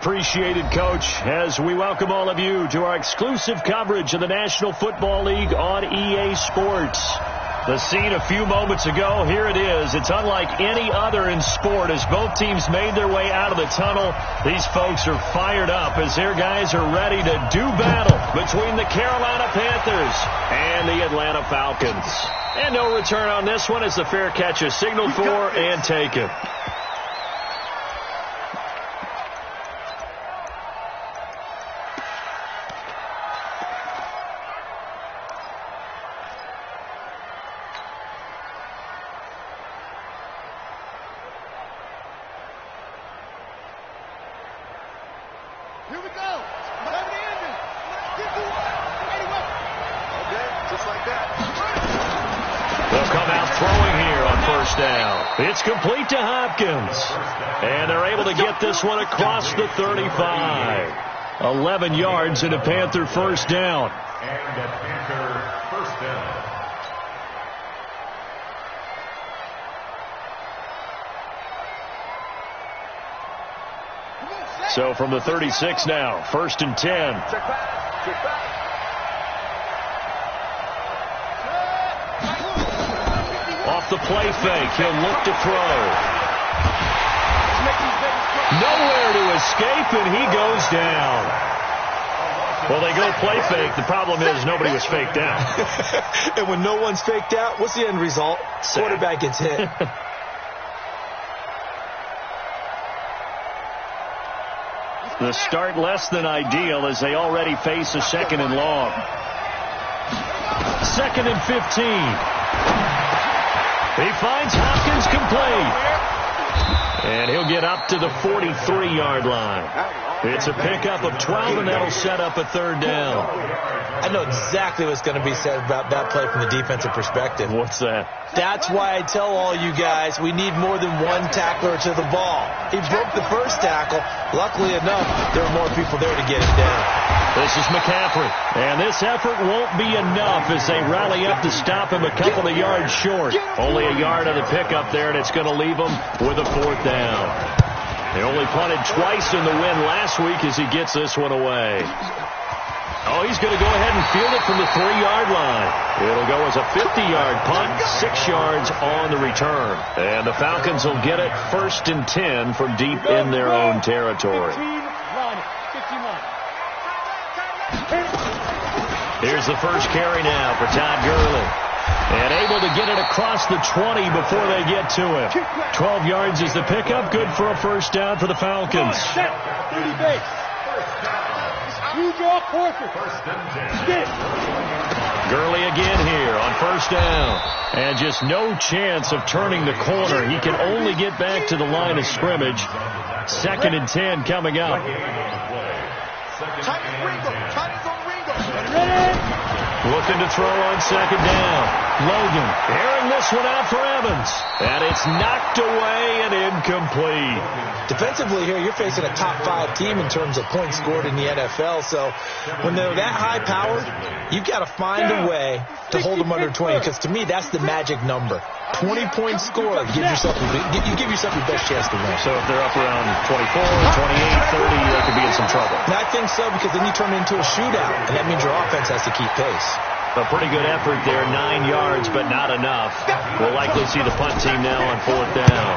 Appreciated, Coach, as we welcome all of you to our exclusive coverage of the National Football League on EA Sports. The scene a few moments ago, here it is. It's unlike any other in sport as both teams made their way out of the tunnel. These folks are fired up as their guys are ready to do battle between the Carolina Panthers and the Atlanta Falcons. And no return on this one as the fair catch is signaled for and taken. Here we go. Over the engine. Anyway. Okay, just like that. They'll come out throwing here on first down. It's complete to Hopkins. And they're able to get this one across the 35. 11 yards and a Panther first down. And a Panther first down. So from the 36 now, 1st and 10. Check back. Check back. Off the play fake, he'll look to throw. Nowhere to escape, and he goes down. Well, they go play fake. The problem is nobody was faked out. And when no one's faked out, what's the end result? Quarterback gets hit. The start less than ideal as they already face a second and long. 2nd and 15. He finds Hopkins complete. And he'll get up to the 43-yard line. It's a pickup of 12, and that'll set up a 3rd down. I know exactly what's going to be said about that play from the defensive perspective. What's that? That's why I tell all you guys we need more than one tackler to the ball. He broke the first tackle. Luckily enough, there were more people there to get him down. This is McCaffrey. And this effort won't be enough as they rally up to stop him a couple of yards short. Only a yard of the pickup there, and it's going to leave him with a 4th down. They only punted twice in the win last week as he gets this one away. Oh, he's going to go ahead and field it from the 3-yard line. It'll go as a 50-yard punt, 6 yards on the return. And the Falcons will get it 1st and 10 from deep in their own territory. Here's the first carry now for Todd Gurley. And able to get it across the 20 before they get to him. 12 yards is the pickup. Good for a 1st down for the Falcons. 30 base. You draw Porter. Gurley again here on 1st down. And just no chance of turning the corner. He can only get back to the line of scrimmage. 2nd and 10 coming up. Looking to throw on 2nd down. Logan airing this one out for Evans. And it's knocked away and incomplete. Defensively here, you're facing a top 5 team in terms of points scored in the NFL. So when they're that high powered, you've got to find a way to hold them under 20. Because to me, that's the magic number. 20 points scored. You give yourself your best chance to win. So if they're up around 24, 28, 30, they could be in some trouble. And I think so, because then you turn it into a shootout. And that means your offense has to keep pace. A pretty good effort there, 9 yards, but not enough. We'll likely see the punt team now on 4th down.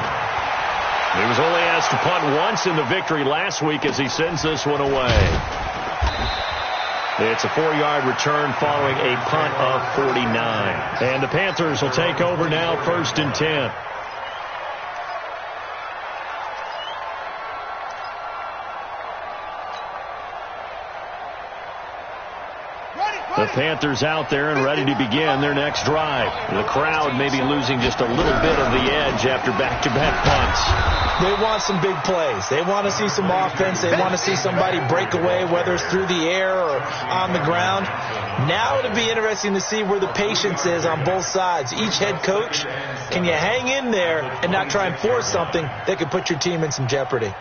He was only asked to punt once in the victory last week as he sends this one away. It's a 4-yard return following a punt of 49. And the Panthers will take over now, 1st and 10. The Panthers out there and ready to begin their next drive. The crowd may be losing just a little bit of the edge after back-to-back punts. They want some big plays. They want to see some offense. They want to see somebody break away, whether it's through the air or on the ground. Now it'll be interesting to see where the patience is on both sides. Each head coach, can you hang in there and not try and force something that could put your team in some jeopardy?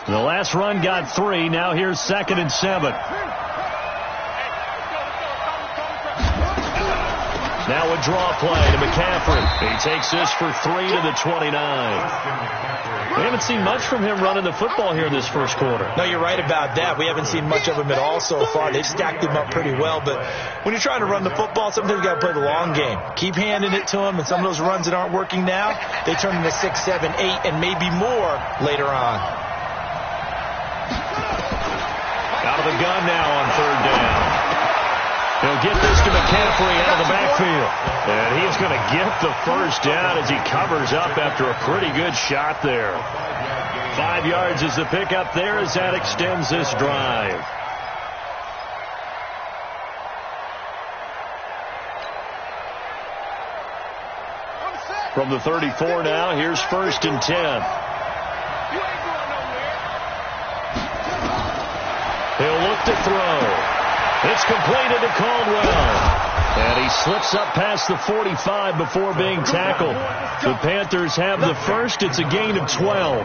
The last run got 3. Now here's 2nd and 7. Now with a draw play to McCaffrey. He takes this for 3 to the 29. We haven't seen much from him running the football here this first quarter. No, you're right about that. We haven't seen much of him at all so far. They've stacked him up pretty well, but when you're trying to run the football, sometimes you got to play the long game. Keep handing it to him, and some of those runs that aren't working now, they turn into 6, 7, 8, and maybe more later on. Out of the gun now on third down. He'll get this to McCaffrey out of the backfield. And he's going to get the first down as he covers up after a pretty good shot there. 5 yards is the pickup there as that extends this drive. From the 34 now, here's 1st and 10. He'll look to throw. It's completed to Caldwell. And he slips up past the 45 before being tackled. The Panthers have the first. It's a gain of 12.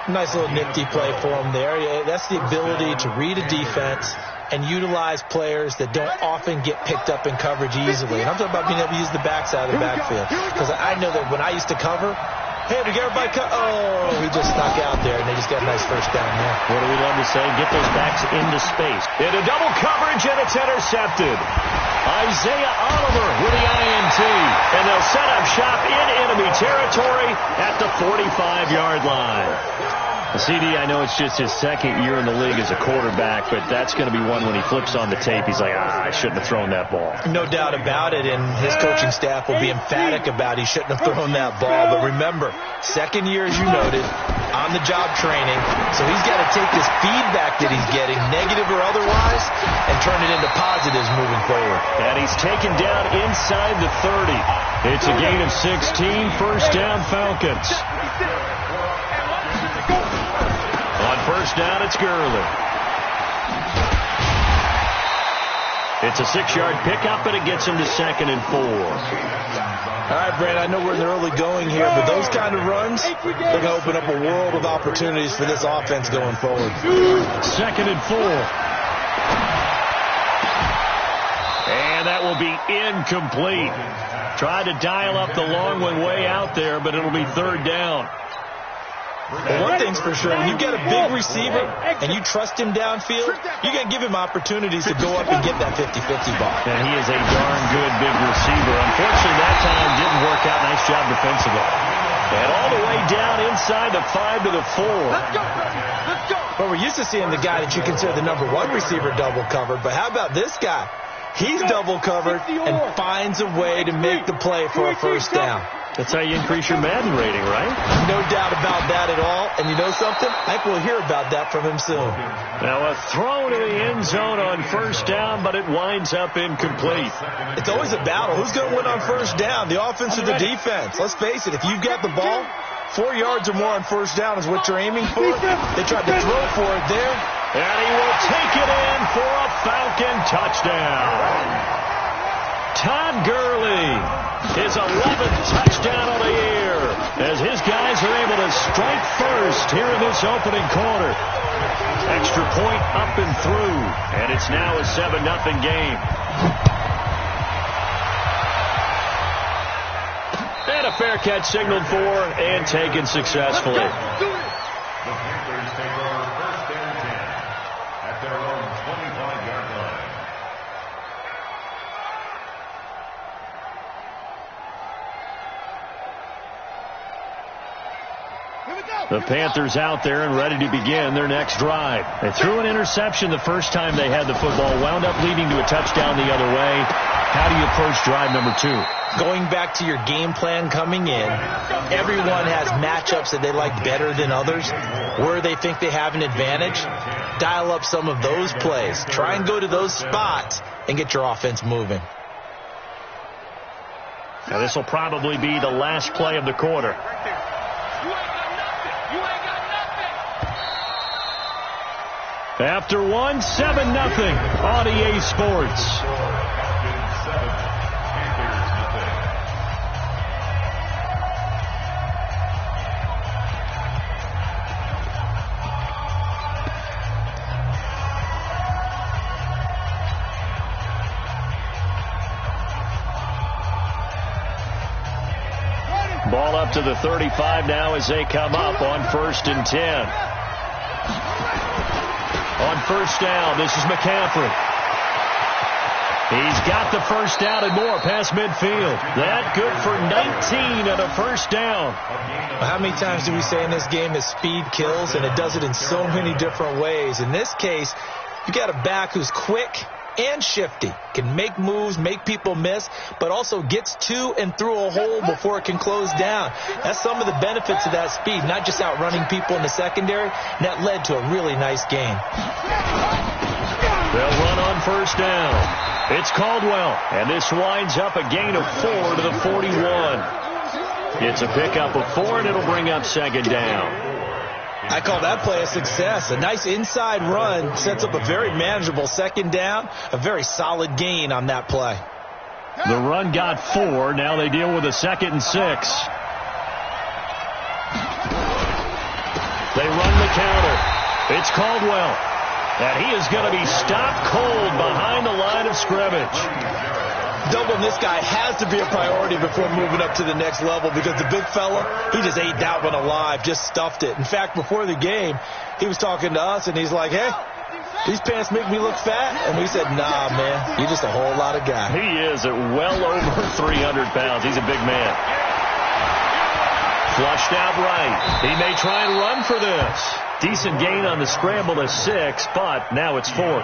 Nice little nifty play for him there. Yeah, that's the ability to read a defense and utilize players that don't often get picked up in coverage easily. And I'm talking about being able to use the backside of the backfield. Because I know that when I used to cover, hey, we get everybody cut. Oh, he just snuck out there, and they just got a nice first down there. What do we love to say? Get those backs into space. Into double coverage, and it's intercepted. Isaiah Oliver with the INT. And they'll set up shop in enemy territory at the 45-yard line. CD, I know it's just his second year in the league as a quarterback, but that's going to be one when he flips on the tape. He's like, I shouldn't have thrown that ball. No doubt about it, and his coaching staff will be emphatic about he shouldn't have thrown that ball. But remember, second year, as you noted, on-the-job training, so he's got to take this feedback that he's getting, negative or otherwise, and turn it into positives moving forward. And he's taken down inside the 30. It's a gain of 16, first down Falcons. On first down, it's Gurley. It's a 6-yard pickup, and it gets him to 2nd and 4. All right, Brad, I know we're in the early going here, but those kind of runs, they're going to open up a world of opportunities for this offense going forward. 2nd and 4. And that will be incomplete. Tried to dial up the long one way out there, but it'll be 3rd down. Well, one thing's for sure, when you've got a big receiver and you trust him downfield, you're going to give him opportunities to go up and get that 50-50 ball. And he is a darn good big receiver. Unfortunately, that time didn't work out. Nice job defensively. And all the way down inside the 5 to the 4. Let's go. But we're used to seeing the guy that you consider the number 1 receiver double covered. But how about this guy? He's double covered and finds a way to make the play for a first down. That's how you increase your Madden rating, right? No doubt about that at all. And you know something? I think we'll hear about that from him soon. Now a throw to the end zone on first down, but it winds up incomplete. It's always a battle. Who's going to win on first down, the offense or the defense? Let's face it, if you've got the ball, 4 yards or more on first down is what you're aiming for. They tried to throw for it there. And he will take it in for a Falcon touchdown. Todd Gurley, his 11th touchdown of the year, as his guys are able to strike first here in this opening quarter. Extra point up and through, and it's now a 7-0 game. And a fair catch signaled for and taken successfully. The Panthers take over 1st and 10 at their own 25-yard line. The Panthers out there and ready to begin their next drive. They threw an interception the first time they had the football, wound up leading to a touchdown the other way. How do you approach drive number 2? Going back to your game plan coming in, everyone has matchups that they like better than others, where they think they have an advantage. Dial up some of those plays. Try and go to those spots and get your offense moving. Now this will probably be the last play of the quarter. After 1, 7-0 on EA Sports. Ball up to the 35 now as they come up on 1st and 10. On first down, this is McCaffrey. He's got the first down and more past midfield. That good for 19 and a first down. How many times do we say in this game that speed kills, and it does it in so many different ways? In this case, you got a back who's quick and shifty, can make moves, make people miss, but also gets to and through a hole before it can close down. That's some of the benefits of that speed, not just outrunning people in the secondary. And that led to a really nice game. They'll run on first down. It's Caldwell, and this winds up a gain of 4 to the 41. It's a pickup of 4, and it'll bring up 2nd down. I call that play a success. A nice inside run sets up a very manageable 2nd down, a very solid gain on that play. The run got 4. Now they deal with a 2nd and 6. They run the counter. It's Caldwell. And he is going to be stopped cold behind the line of scrimmage. Doubling this guy has to be a priority before moving up to the next level, because the big fella, he just ate that one alive, just stuffed it. In fact, before the game, he was talking to us, and he's like, hey, these pants make me look fat? And we said, nah, man, you're just a whole lot of guy. He is at well over 300 pounds. He's a big man. Flushed out right. He may try and run for this. Decent gain on the scramble to 6, but now it's 4th.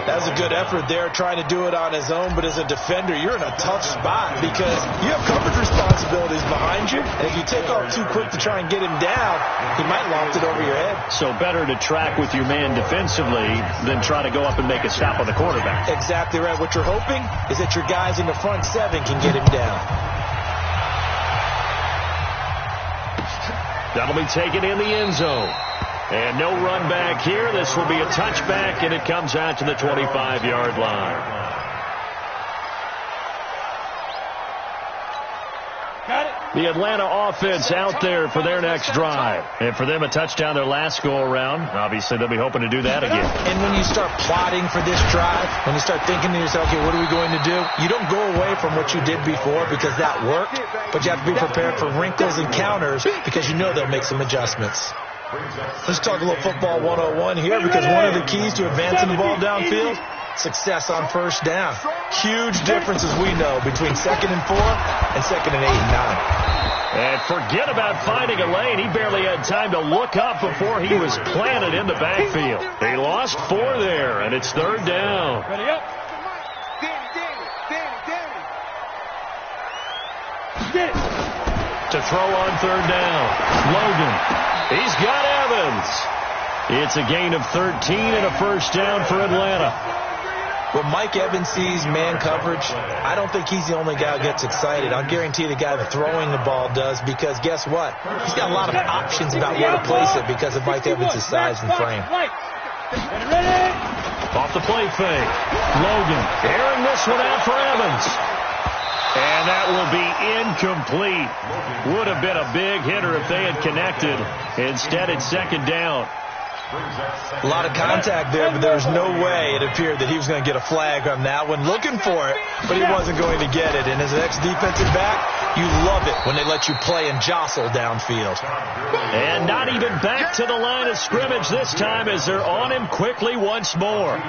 That's a good effort there, trying to do it on his own, but as a defender, you're in a tough spot because you have coverage responsibilities behind you, and if you take off too quick to try and get him down, he might loft it over your head. So better to track with your man defensively than try to go up and make a stop on the quarterback. Exactly right. What you're hoping is that your guys in the front 7 can get him down. That'll be taken in the end zone. And no run back here. This will be a touchback, and it comes out to the 25-yard line. Got it. The Atlanta offense out there for their next drive. And for them, a touchdown their last go-around. Obviously, they'll be hoping to do that again. And when you start plotting for this drive, when you start thinking to yourself, okay, what are we going to do? You don't go away from what you did before because that worked, but you have to be prepared for wrinkles and counters because you know they'll make some adjustments. Let's talk a little football 101 here, because one of the keys to advancing the ball downfield, success on first down. Huge difference, as we know, between 2nd and 4 and 2nd and 8 and 9. And forget about finding a lane. He barely had time to look up before he was planted in the backfield. He lost 4 there, and it's 3rd down. Ready up. Danny. To throw on 3rd down. Logan. He's got Evans. It's a gain of 13 and a first down for Atlanta. When Mike Evans sees man coverage, I don't think he's the only guy who gets excited. I'll guarantee the guy throwing the ball does, because guess what? He's got a lot of options about where to place it because of Mike Evans' size and frame. Off the play fake. Logan airing this one out for Evans. And that will be incomplete. Would have been a big hitter if they had connected. Instead, it's 2nd down. A lot of contact there, but there was no way it appeared that he was going to get a flag on that one. Looking for it, but he wasn't going to get it. And as an ex-defensive back, you love it when they let you play and jostle downfield. And not even back to the line of scrimmage this time as they're on him quickly once more.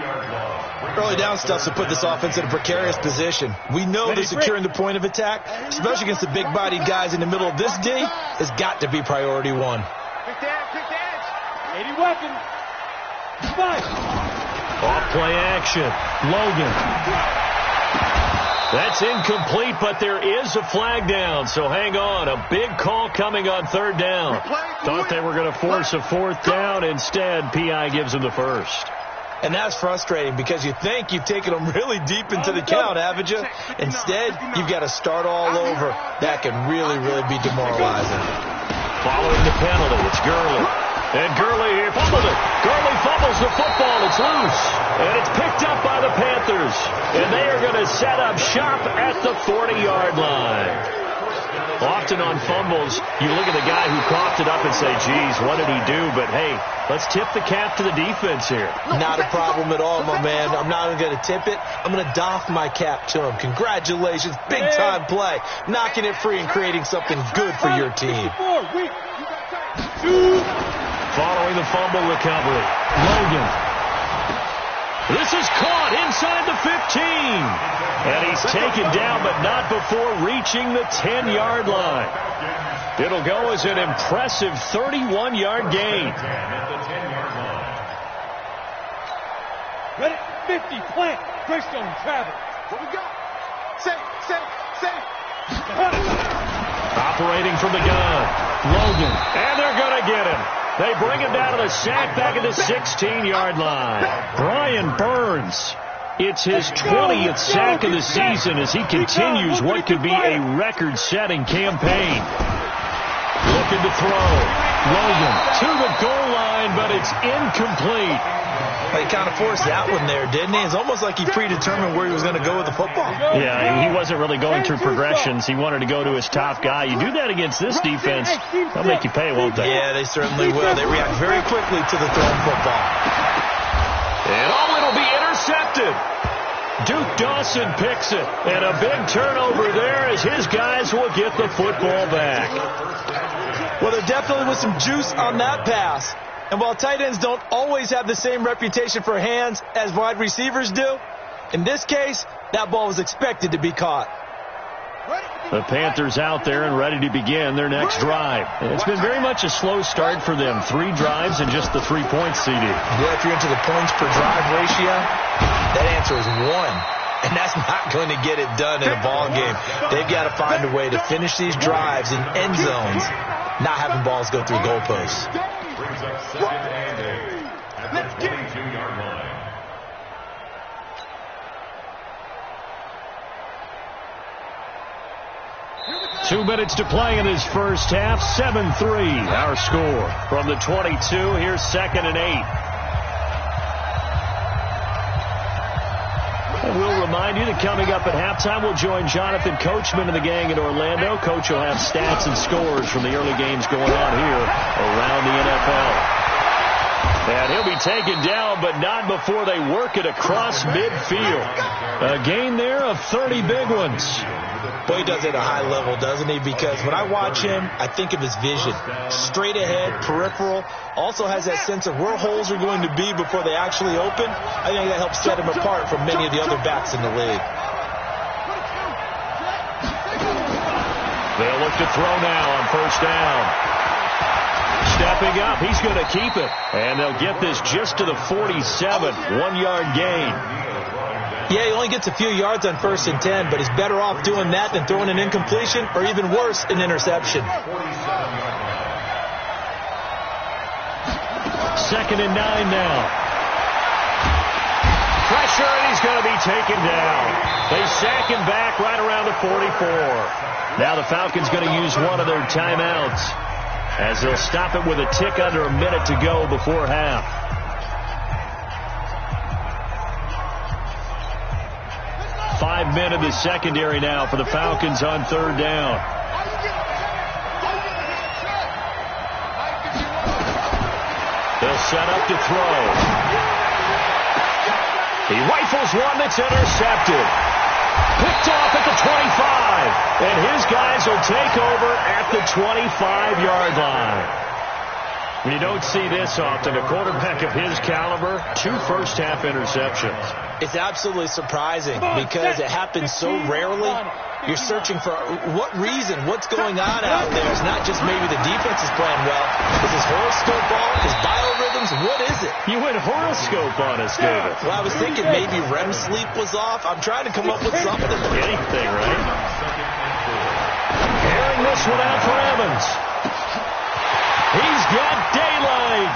Early down stuff to put this offense in a precarious position. We know that securing the point of attack, especially against the big-bodied guys in the middle of this D, has got to be priority 1. Quick edge. 80 weapon. Spike. Off play action. Logan. That's incomplete, but there is a flag down, so hang on. A big call coming on 3rd down. Thought they were going to force a 4th down. Instead, P.I. gives them the first. And that's frustrating because you think you've taken them really deep into the count, haven't you? Instead, you've got to start all over. That can really, really be demoralizing. Following the penalty, it's Gurley. And Gurley here fumbled it. Gurley fumbles the football. It's loose. And it's picked up by the Panthers. And they are going to set up shop at the 40-yard line. Often on fumbles, you look at the guy who coughed it up and say, geez, what did he do? But, hey, let's tip the cap to the defense here. Not a problem at all, my man. I'm not even going to tip it. I'm going to doff my cap to him. Congratulations. Big-time play. Knocking it free and creating something good for your team. Following the fumble recovery, Logan. This is caught inside the 15. And he's taken down, but not before reaching the 10-yard line. It'll go as an impressive 31-yard gain. Ready? 50, plant. Greystone, travel. What we got? Safe. Operating from the gun, Logan. And they're going to get him. They bring him down to the sack back at the 16-yard line. Brian Burns. It's his 20th sack of the season as he continues what could be a record-setting campaign. Looking to throw. Logan to the goal line, but it's incomplete. He kind of forced that one there, didn't he? It's almost like he predetermined where he was going to go with the football. Yeah, he wasn't really going through progressions. He wanted to go to his top guy. You do that against this defense, they'll make you pay, won't they? Yeah, they certainly will. They react very quickly to the thrown football. And it'll be intercepted. Duke Dawson picks it. And a big turnover there as his guys will get the football back. Well, there definitely was some juice on that pass. And while tight ends don't always have the same reputation for hands as wide receivers do, in this case, that ball was expected to be caught. The Panthers out there and ready to begin their next drive. It's been very much a slow start for them. 3 drives and just the 3 points, CD. Yeah, if you're into the points per drive ratio, that answer is 1. And that's not going to get it done in a ball game. They've got to find a way to finish these drives in end zones, not having balls go through goalposts. Brings up second and 8 at the 22-yard line. Two minutes to play in his first half. 7-3 our score. From the 22, here's second and 8. And we'll remind you that coming up at halftime, we'll join Jonathan Coachman and the gang in Orlando. Coach will have stats and scores from the early games going on here around the NFL. And he'll be taken down, but not before they work it across midfield. A gain there of 30 big ones. Boy, he does it at a high level, doesn't he? Because when I watch him, I think of his vision. Straight ahead, peripheral. Also has that sense of where holes are going to be before they actually open. I think that helps set him apart from many of the other backs in the league. They'll look to throw now on first down. Stepping up, he's going to keep it. And they'll get this just to the 47, 1-yard gain. Yeah, he only gets a few yards on 1st and 10, but he's better off doing that than throwing an incompletion or even worse, an interception. Second and 9 now. Pressure, and he's going to be taken down. They sack him back right around the 44. Now the Falcons going to use one of their timeouts as they'll stop it with a tick under a minute to go before half. 5 men in the secondary now for the Falcons on third down. They'll set up to throw. He rifles one that's intercepted. Picked off at the 25. And his guys will take over at the 25-yard line. When you don't see this often, a quarterback of his caliber, 2 first-half interceptions. It's absolutely surprising because it happens so rarely. You're searching for what reason, what's going on out there. It's not just maybe the defense is playing well. Is his horoscope off? His biorhythms? What is it? You went horoscope on us, David. Well, I was thinking maybe REM sleep was off. I'm trying to come up with something. Anything, right? Airing this one out for Evans. He's got daylight.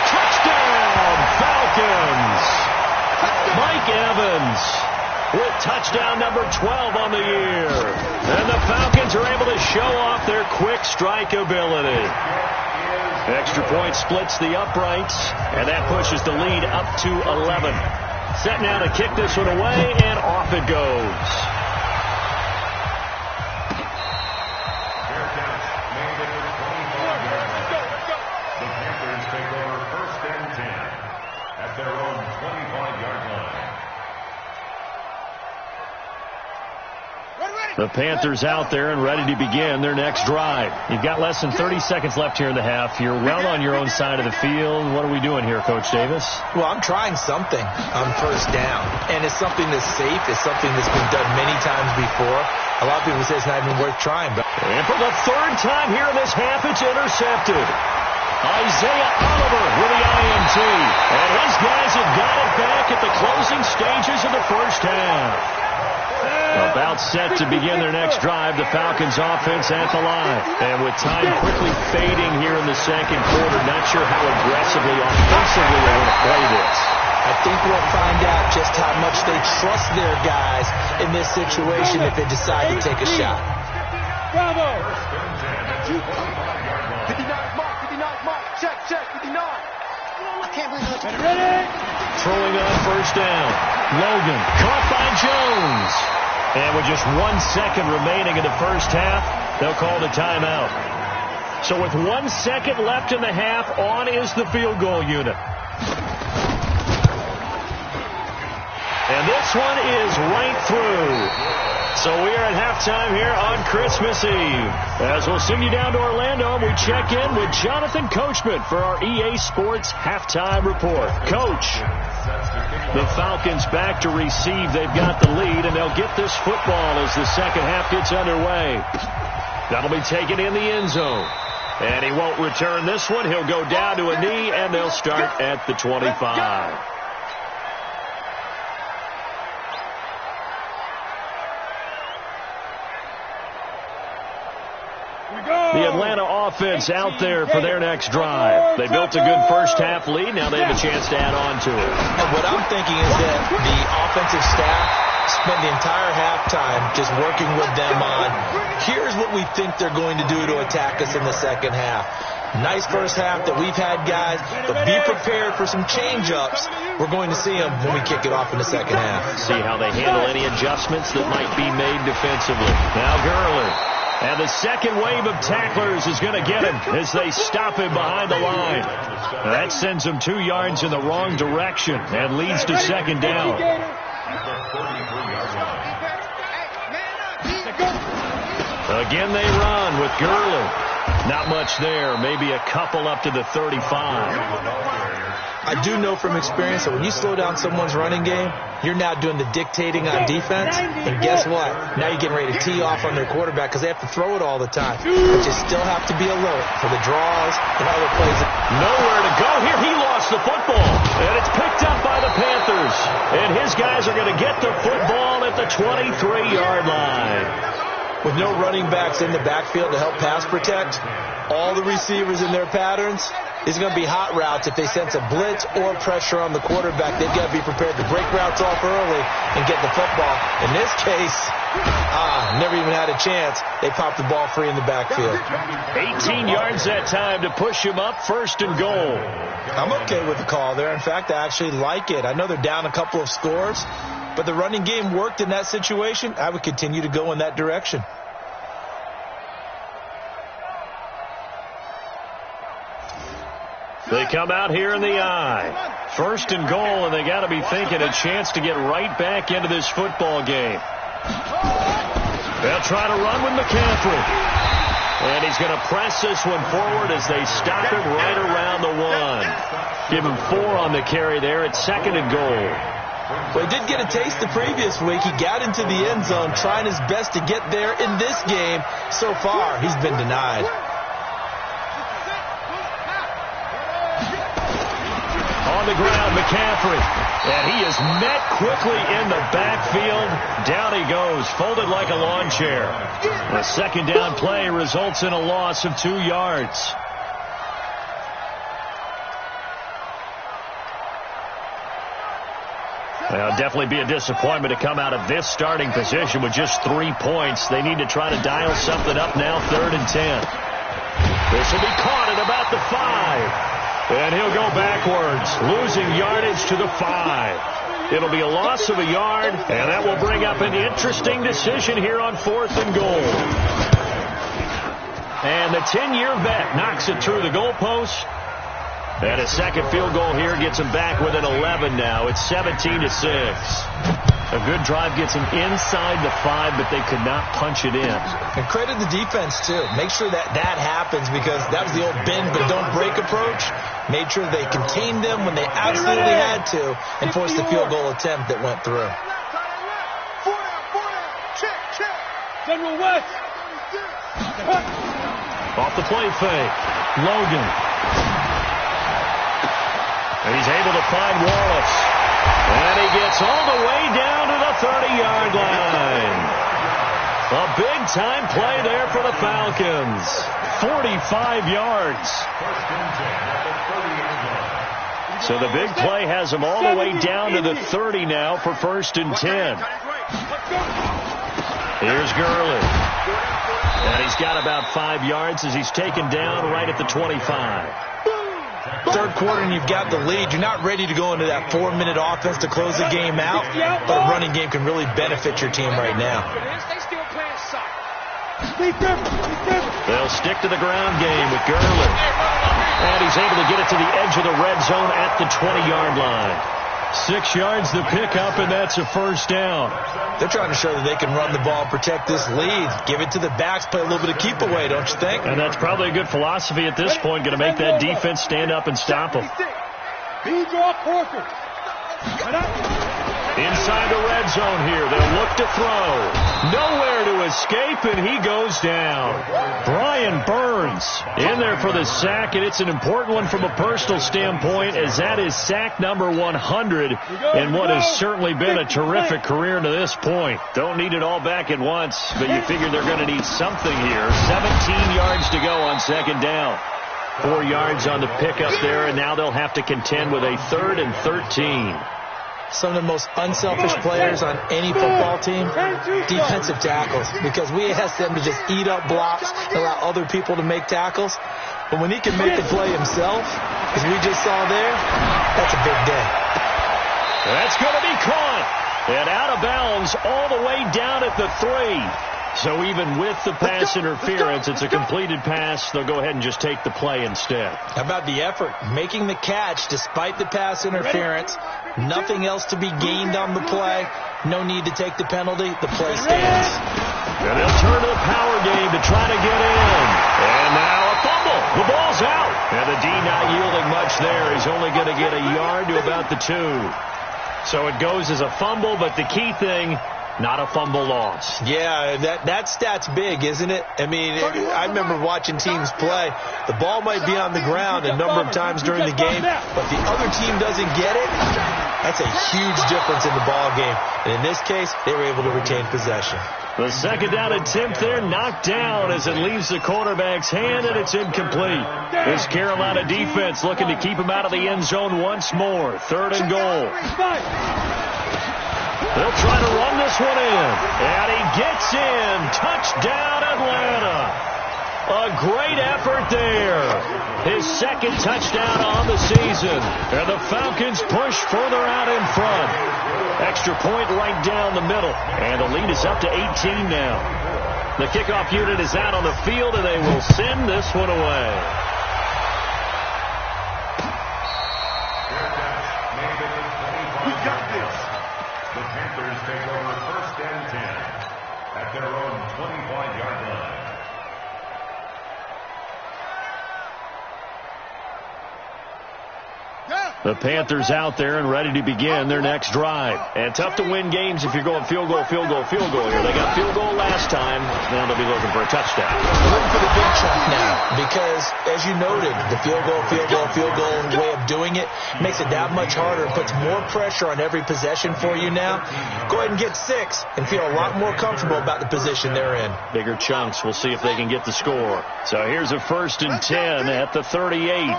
Touchdown, Falcons. Mike Evans with touchdown number 12 on the year. And the Falcons are able to show off their quick strike ability. Extra point splits the uprights, and that pushes the lead up to 11. Set now to kick this one away, and off it goes. The Panthers out there and ready to begin their next drive. You've got less than 30 seconds left here in the half. You're well on your own side of the field. What are we doing here, Coach Davis? Well, I'm trying something on first down, and it's something that's safe. It's something that's been done many times before. A lot of people say it's not even worth trying. But and for the third time here in this half, it's intercepted. Isaiah Oliver with the INT. And his guys have got it back at the closing stages of the first half. About set to begin their next drive, the Falcons offense at the line. And with time quickly fading here in the second quarter, not sure how aggressively, offensively they're going to play this. I think we'll find out just how much they trust their guys in this situation if they decide to take a shot. Bravo! 59 mark, check, 59. I can't believe it. Ready? Throwing on first down. Logan caught by Jones. And with just 1 second remaining in the first half, they'll call the timeout. So with 1 second left in the half, on is the field goal unit. And this one is right through. So we are at halftime here on Christmas Eve. As we'll send you down to Orlando, we check in with Jonathan Coachman for our EA Sports Halftime Report. Coach, the Falcons back to receive. They've got the lead, and they'll get this football as the second half gets underway. That'll be taken in the end zone. And he won't return this one. He'll go down to a knee, and they'll start at the 25. The Atlanta offense out there for their next drive. They built a good first half lead. Now they have a chance to add on to it. And what I'm thinking is that the offensive staff spent the entire halftime just working with them on, here's what we think they're going to do to attack us in the second half. Nice first half that we've had, guys, but be prepared for some change-ups. We're going to see them when we kick it off in the second half. See how they handle any adjustments that might be made defensively. Now Gurley. And the second wave of tacklers is going to get him as they stop him behind the line. Now that sends him 2 yards in the wrong direction and leads to second down. Again they run with Gurley. Not much there. Maybe a couple up to the 35. I do know from experience that when you slow down someone's running game, you're now doing the dictating on defense. And guess what? Now you're getting ready to tee off on their quarterback because they have to throw it all the time. But you still have to be alert for the draws and other plays. Nowhere to go here. He lost the football. And it's picked up by the Panthers. And his guys are going to get the football at the 23-yard line. With no running backs in the backfield to help pass protect, all the receivers in their patterns, it's going to be hot routes. If they sense a blitz or pressure on the quarterback, they've got to be prepared to break routes off early and get the football. In this case, never even had a chance. They popped the ball free in the backfield. 18 yards that time to push him up, first and goal. I'm okay with the call there. In fact, I actually like it. I know they're down a couple of scores, but the running game worked in that situation. I would continue to go in that direction. They come out here in the eye. First and goal, and they got to be thinking a chance to get right back into this football game. They'll try to run with McCaffrey. And he's going to press this one forward as they stop him right around the 1. Give him 4 on the carry there. It's second and goal. Well, he did get a taste the previous week. He got into the end zone trying his best to get there in this game. So far, he's been denied. On the ground, McCaffrey. And he is met quickly in the backfield. Down he goes, folded like a lawn chair. The second down play results in a loss of 2 yards. Well, definitely be a disappointment to come out of this starting position with just 3 points. They need to try to dial something up now, 3rd and 10. This will be caught at about the 5. And he'll go backwards, losing yardage to the 5. It'll be a loss of a yard, and that will bring up an interesting decision here on 4th and goal. And the 10-year vet knocks it through the goalpost. And a second field goal here gets him back within 11 now. It's 17-6. A good drive gets them inside the 5, but they could not punch it in. And credit the defense, too. Make sure that happens, because that was the old bend but don't break approach. Made sure they contained them when they absolutely had to and forced the field goal attempt that went through. General West. Off the play fake. Logan. And he's able to find Wallace. And he gets all the way down to the 30-yard line. A big-time play there for the Falcons. 45 yards. So the big play has them all the way down to the 30 now for 1st and 10. Here's Gurley. And he's got about 5 yards as he's taken down right at the 25. Third quarter and you've got the lead. You're not ready to go into that 4-minute offense to close the game out, but a running game can really benefit your team right now. They'll stick to the ground game with Gurley. And he's able to get it to the edge of the red zone at the 20-yard line. 6 yards the pickup, and that's a 1st down. They're trying to show that they can run the ball and protect this lead. Give it to the backs, play a little bit of keep away, don't you think? And that's probably a good philosophy at this point, going to make that defense stand up and stop them. Inside the red zone here. They'll look to throw. Nowhere to escape, and he goes down. Brian Burns in there for the sack, and it's an important one from a personal standpoint, as that is sack number 100 in what has certainly been a terrific career to this point. Don't need it all back at once, but you figure they're going to need something here. 17 yards to go on 2nd down. 4 yards on the pickup there, and now they'll have to contend with a 3rd and 13. Some of the most unselfish players on any football team, defensive tackles, because we ask them to just eat up blocks and allow other people to make tackles. But when he can make the play himself, as we just saw there, that's a big day. That's going to be caught and out of bounds all the way down at the 3. So even with the pass interference, it's a completed pass. They'll go ahead and just take the play instead. How about the effort? Making the catch despite the pass interference. Nothing else to be gained on the play. No need to take the penalty. The play stands. And they'll turn to the power game to try to get in. And now a fumble. The ball's out. And the D not yielding much there. He's only going to get a yard to about the 2. So it goes as a fumble, but the key thing, not a fumble loss. Yeah, that stat's big, isn't it? I mean, I remember watching teams play. The ball might be on the ground a number of times during the game, but the other team doesn't get it. That's a huge difference in the ball game. And in this case, they were able to retain possession. The 2nd down attempt there knocked down as it leaves the quarterback's hand, and it's incomplete. This Carolina defense looking to keep him out of the end zone once more. 3rd and goal. They'll try to run this one in. And he gets in. Touchdown, Atlanta. A great effort there. His 2nd touchdown on the season. And the Falcons push further out in front. Extra point right down the middle. And the lead is up to 18 now. The kickoff unit is out on the field, and they will send this one away. We got this. The Panthers take over 1st and 10 at their own 25-yard line. The Panthers out there and ready to begin their next drive. And tough to win games if you're going field goal here. They got field goal last time. Now they'll be looking for a touchdown. They're looking for the big chunk now because, as you noted, the field goal way of doing it makes it that much harder and puts more pressure on every possession for you now. Go ahead and get 6 and feel a lot more comfortable about the position they're in. Bigger chunks. We'll see if they can get the score. So here's a 1st and 10 at the 38.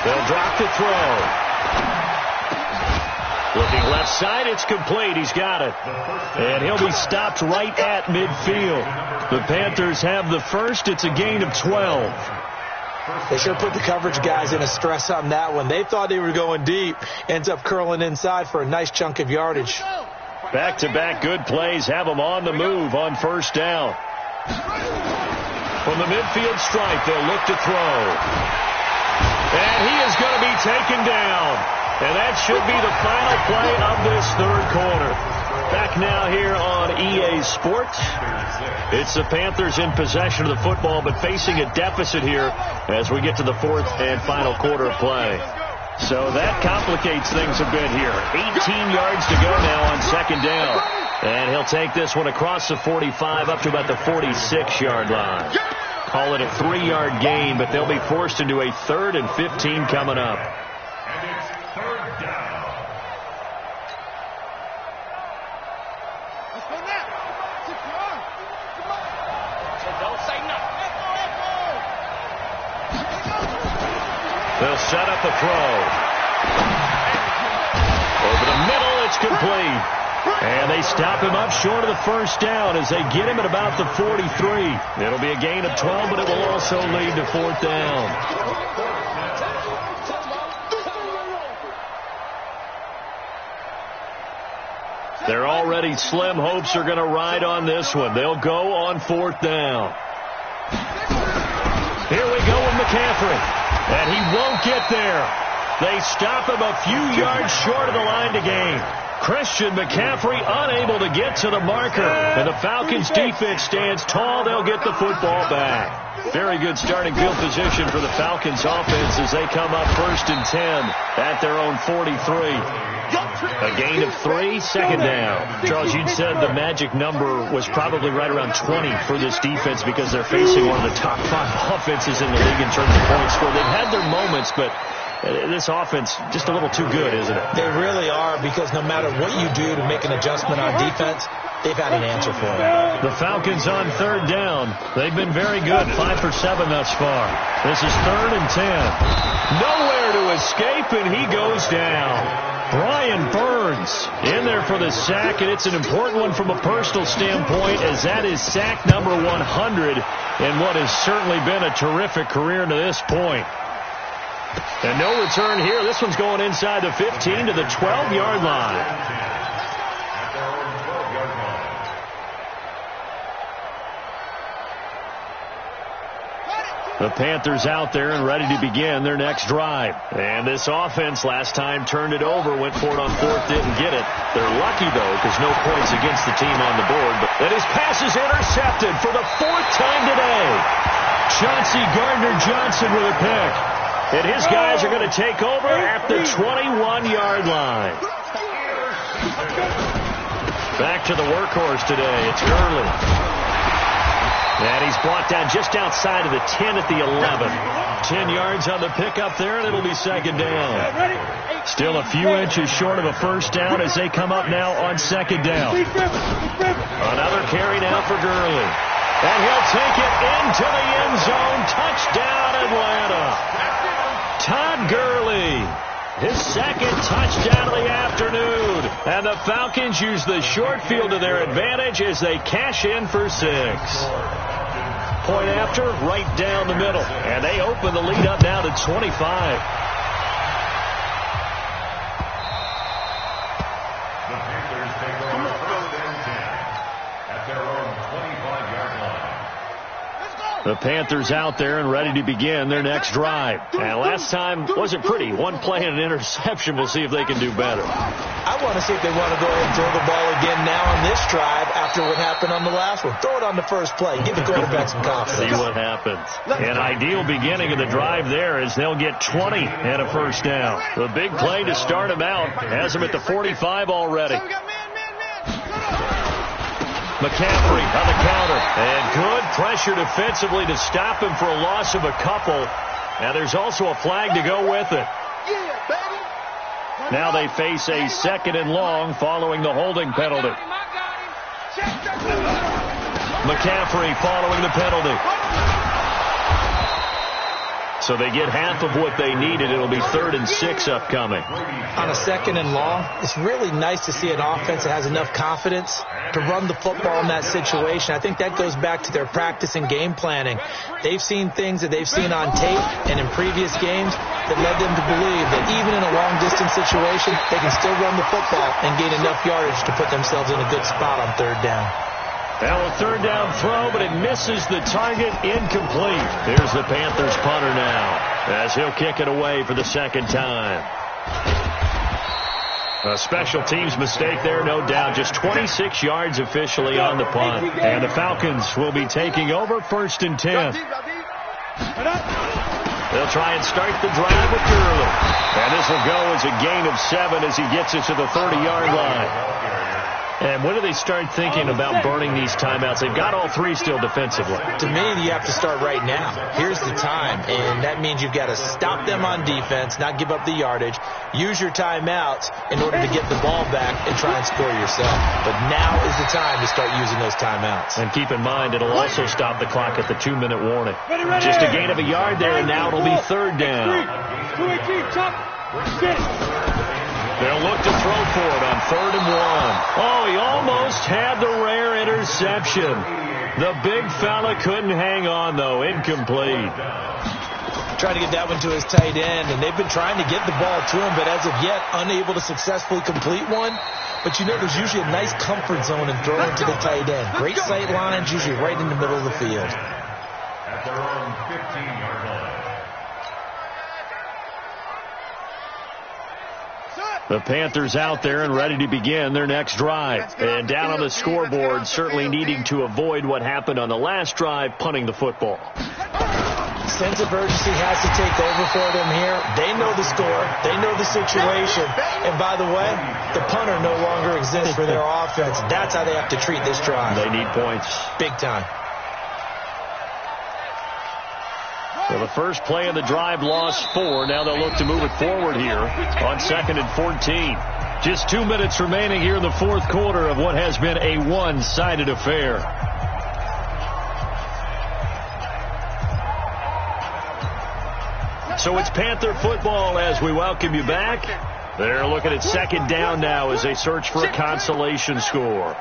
They'll drop to throw. Looking left side, it's complete. He's got it. And he'll be stopped right at midfield. The Panthers have the 1st. It's a gain of 12. They sure put the coverage guys in a stress on that one. They thought they were going deep. Ends up curling inside for a nice chunk of yardage. Back-to-back good plays have them on the move on 1st down. From the midfield stripe, they'll look to throw. And he is going to be taken down. And that should be the final play of this third quarter. Back now here on EA Sports. It's the Panthers in possession of the football, but facing a deficit here as we get to the fourth and final quarter of play. So that complicates things a bit here. 18 yards to go now on second down. And he'll take this one across the 45 up to about the 46-yard line. Call it a 3-yard gain, but they'll be forced into a 3rd and 15 coming up. And it's third down. Let's go now. Don't say nothing. They'll set up a throw. Over the middle, it's complete. And they stop him up short of the first down as they get him at about the 43. It'll be a gain of 12, but it will also lead to fourth down. They're already slim hopes are going to ride on this one. They'll go on fourth down. Here we go with McCaffrey. And he won't get there. They stop him a few yards short of the line to gain. Christian McCaffrey unable to get to the marker. And the Falcons defense stands tall. They'll get the football back. Very good starting field position for the Falcons offense as they come up 1st and 10 at their own 43. A gain of 3, second down. Charles, you'd said the magic number was probably right around 20 for this defense because they're facing one of the top 5 offenses in the league in terms of points scored. They've had their moments, but this offense just a little too good, isn't it? They really are, because no matter what you do to make an adjustment on defense, they've had an answer for it. The Falcons on third down. They've been very good, 5 for 7 thus far. This is 3rd and 10. Nowhere to escape, and he goes down. Brian Burns in there for the sack, and it's an important one from a personal standpoint as that is sack number 100 in what has certainly been a terrific career to this point. And no return here. This one's going inside the 15 to the 12-yard line. The Panthers out there and ready to begin their next drive. And this offense last time turned it over, went for it on fourth, didn't get it. They're lucky, though, because no points against the team on the board. But his pass is intercepted for the 4th time today. Chauncey Gardner-Johnson with a pick. And his guys are going to take over at the 21-yard line. Back to the workhorse today. It's Gurley. And he's brought down just outside of the 10 at the 11. 10 yards on the pickup there, and it'll be second down. Still a few inches short of a first down as they come up now on second down. Another carry now for Gurley. And he'll take it into the end zone. Touchdown, Atlanta. Todd Gurley. His 2nd touchdown of the afternoon. And the Falcons use the short field to their advantage as they cash in for 6. Point after, right down the middle. And they open the lead up now to 25. The Panthers take over 1st and 10 at their own 25-yard line. The Panthers out there and ready to begin their next drive. And last time wasn't pretty. One play and an interception. We'll see if they can do better. I want to see if they want to go ahead and throw the ball again now on this drive after what happened on the last one. Throw it on the first play. Give the quarterback some confidence. See what happens. An ideal beginning of the drive there as they'll get 20 and a first down. The big play to start them out has them at the 45 already. McCaffrey on the counter. And good pressure defensively to stop him for a loss of a couple. And there's also a flag to go with it. Now they face a 2nd and long following the holding penalty. McCaffrey following the penalty. So they get half of what they needed. It'll be 3rd and 6 upcoming. On a 2nd and long, it's really nice to see an offense that has enough confidence to run the football in that situation. I think that goes back to their practice and game planning. They've seen things that they've seen on tape and in previous games that led them to believe that even in a long-distance situation, they can still run the football and gain enough yardage to put themselves in a good spot on 3rd down. Now a third down throw, but it misses the target. Incomplete. Here's the Panthers punter now, as he'll kick it away for the second time. A special teams mistake there, no doubt. Just 26 yards officially on the punt. And the Falcons will be taking over 1st and 10. They'll try and start the drive with Gurley. And this will go as a gain of 7 as he gets it to the 30-yard line. And when do they start thinking about burning these timeouts? They've got all 3 still defensively. To me, you have to start right now. Here's the time, and that means you've got to stop them on defense, not give up the yardage, use your timeouts in order to get the ball back and try and score yourself. But now is the time to start using those timeouts. And keep in mind, it'll also stop the clock at the 2-minute warning. Just a gain of a yard there, and now it'll be 3rd down. They'll look to throw for it on 3rd and 1. Oh, he almost had the rare interception. The big fella couldn't hang on, though. Incomplete. Trying to get that one to his tight end, and they've been trying to get the ball to him, but as of yet, unable to successfully complete one. But you know there's usually a nice comfort zone in throwing to the tight end. Great sight lines, usually right in the middle of the field. At their own 15-yard line. The Panthers out there and ready to begin their next drive. And down on the scoreboard, certainly needing to avoid what happened on the last drive, punting the football. Sense of urgency has to take over for them here. They know the score. They know the situation. And by the way, the punter no longer exists for their offense. That's how they have to treat this drive. They need points. Big time. Well, the first play of the drive lost 4. Now they'll look to move it forward here on 2nd and 14. Just 2 minutes remaining here in the 4th quarter of what has been a one-sided affair. So it's Panther football as we welcome you back. They're looking at 2nd down now as they search for a consolation score.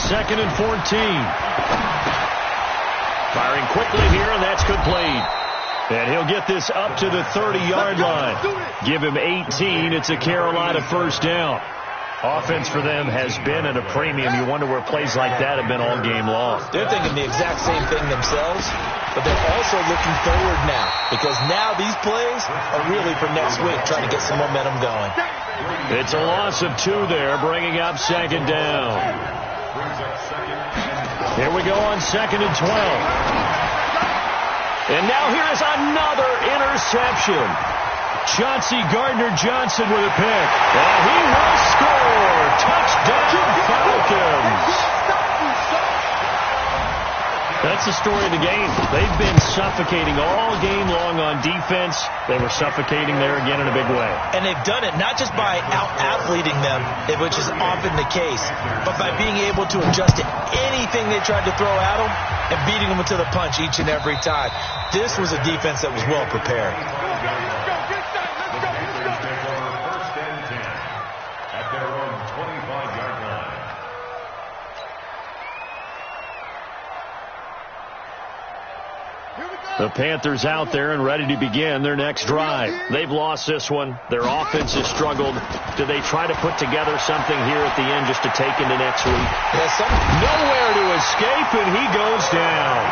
2nd and 14. Firing quickly here, and that's complete. And he'll get this up to the 30-yard line. Give him 18. It's a Carolina 1st down. Offense for them has been at a premium. You wonder where plays like that have been all game long. They're thinking the exact same thing themselves, but they're also looking forward now, because now these plays are really for next week, trying to get some momentum going. It's a loss of 2 there, bringing up 2nd down. Here we go on 2nd and 12. And now here is another interception. Chauncey Gardner-Johnson with a pick. And he will score. Touchdown Falcons. That's the story of the game. They've been suffocating all game long on defense. They were suffocating there again in a big way. And they've done it not just by out-athleting them, which is often the case, but by being able to adjust to anything they tried to throw at them and beating them to the punch each and every time. This was a defense that was well prepared. The Panthers out there and ready to begin their next drive. They've lost this one. Their offense has struggled. Do they try to put together something here at the end just to take into next week? Nowhere to escape, and he goes down.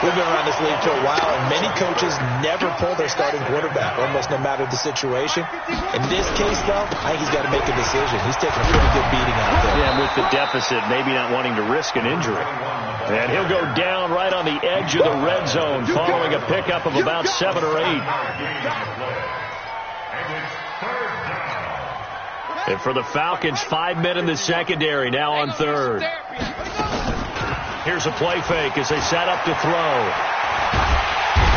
We've been around this league for a while, and many coaches never pull their starting quarterback, almost no matter the situation. In this case, though, I think he's got to make a decision. He's taking a pretty good beating out there. Yeah, and with the deficit, maybe not wanting to risk an injury. And he'll go down right on the edge of the red zone following a pickup of about 7 or 8. And for the Falcons, 5 men in the secondary, now on 3rd. Here's a play fake as they set up to throw.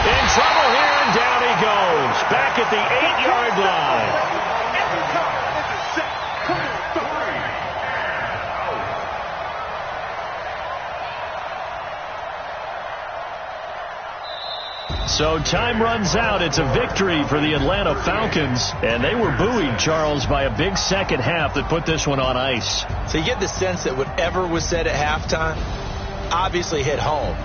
In trouble here, and down he goes. Back at the 8-yard line. So time runs out. It's a victory for the Atlanta Falcons. And they were buoyed, Charles, by a big second half that put this one on ice. So you get the sense that whatever was said at halftime obviously hit home.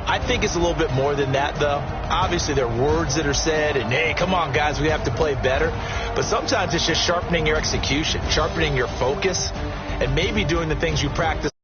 I think it's a little bit more than that, though. Obviously, there are words that are said, and, hey, come on, guys, we have to play better. But sometimes it's just sharpening your execution, sharpening your focus, and maybe doing the things you practice.